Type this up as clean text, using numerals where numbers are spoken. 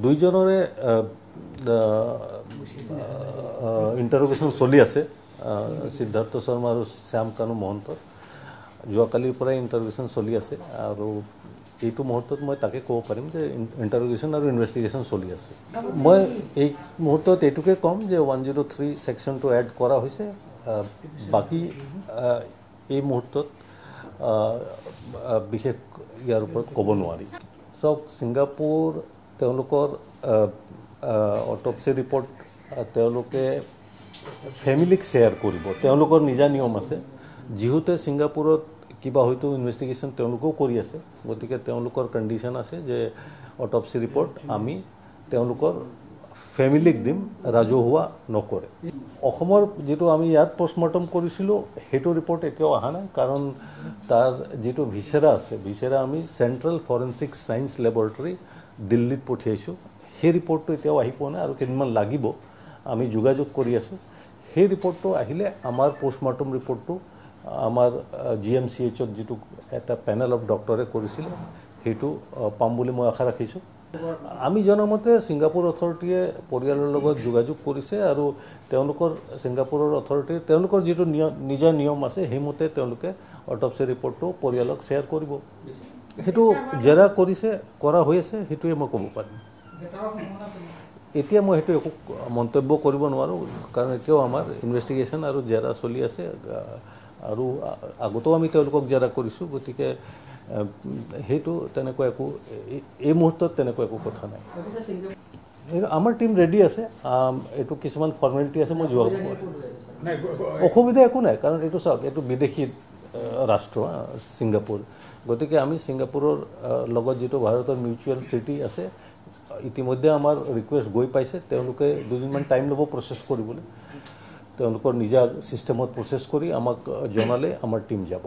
দুইজনৰে ইণ্টাৰোগেশ্যন চলি আছে সিদ্ধাৰ্থ শৰ্মা আৰু শ্যাম কানু মহন্তৰ যোৱাকালিৰ পৰাই ইণ্টাৰোগেশ্যন চলি আছে আৰু এইটো মুহূৰ্তত মই তাকে ক'ব পাৰিম যে ইণ্টাৰোগেশ্যন আৰু ইনভেষ্টিগেশ্যন চলি আছে মই এই মুহূৰ্তত এইটোকে ক'ম যে 103 ছেকশ্যনটো এড কৰা হৈছে বাকী এই মুহূৰ্তত বিশেষ ইয়াৰ ওপৰত ক'ব নোৱাৰি চাওক ছিংগাপুৰ তেওঁলোকৰ অট'পচি ৰিপৰ্ট তেওঁলোকে ফেমিলিক শ্বেয়াৰ কৰিব তেওঁলোকৰ নিজা নিয়ম আছে যিহেতু ছিংগাপুৰত কিবা হয়তো ইনভেষ্টিগেশ্যন তেওঁলোকেও কৰি আছে গতিকে তেওঁলোকৰ কণ্ডিশ্যন আছে যে অট'পচি ৰিপৰ্ট আমি তেওঁলোকৰ ফেমিলিক দিম ৰাজহুৱা নকৰে অসমৰ যিটো আমি ইয়াত পষ্টমৰ্টম কৰিছিলোঁ সেইটো ৰিপৰ্ট এতিয়াও অহা নাই কাৰণ তাৰ যিটো ভিচেৰা আছে ভিচেৰা আমি চেণ্ট্ৰেল ফৰেনচিক ছায়েন্স লেবৰেটৰী দিল্লীত পঠিয়াইছোঁ সেই ৰিপৰ্টটো এতিয়াও আহি পোৱা নাই আৰু কেইদিনমান লাগিব আমি যোগাযোগ কৰি আছোঁ সেই ৰিপৰ্টটো আহিলে আমাৰ পষ্টমৰ্টম ৰিপৰ্টটো আমাৰ GMCHত যিটো এটা পেনেল অফ ডক্টৰে কৰিছিলে সেইটো পাম বুলি মই আশা ৰাখিছোঁ আমি জনামতে ছিংগাপুৰ অথৰিটিয়ে পৰিয়ালৰ লগত যোগাযোগ কৰিছে আৰু তেওঁলোকৰ ছিংগাপুৰৰ অথৰিটিৰ তেওঁলোকৰ যিটো নিজা নিয়ম আছে সেইমতে তেওঁলোকে অট'পচি ৰিপৰ্টটো পৰিয়ালক শ্বেয়াৰ কৰিব সেইটো জেৰা কৰিছে কৰা হৈ আছে সেইটোৱে মই ক'ব পাৰিম এতিয়া মই সেইটো একো মন্তব্য কৰিব নোৱাৰোঁ কাৰণ এতিয়াও আমাৰ ইনভেষ্টিগেশ্যন আৰু জেৰা চলি আছে আৰু আগতেও আমি তেওঁলোকক জেৰা কৰিছোঁ গতিকে সেইটো তেনেকুৱা একো এই মুহূৰ্তত তেনেকুৱা একো কথা নাই আমাৰ টীম ৰেডি আছে এইটো কিছুমান ফৰ্মেলিটি আছে মই যোৱা অসুবিধা একো নাই কাৰণ এইটো চাওক এইটো বিদেশী ৰাষ্ট্ৰ ছিংগাপুৰ গতিকে আমি ছিংগাপুৰৰ লগত যিটো ভাৰতৰ মিউচুৱেল ট্ৰিটি আছে ইতিমধ্যে আমাৰ ৰিকুৱেষ্ট গৈ পাইছে তেওঁলোকে দুদিনমান টাইম ল'ব প্ৰচেছ কৰিবলৈ তেওঁলোকৰ নিজা ছিষ্টেমত প্ৰচেছ কৰি আমাক জনালে আমাৰ টীম যাব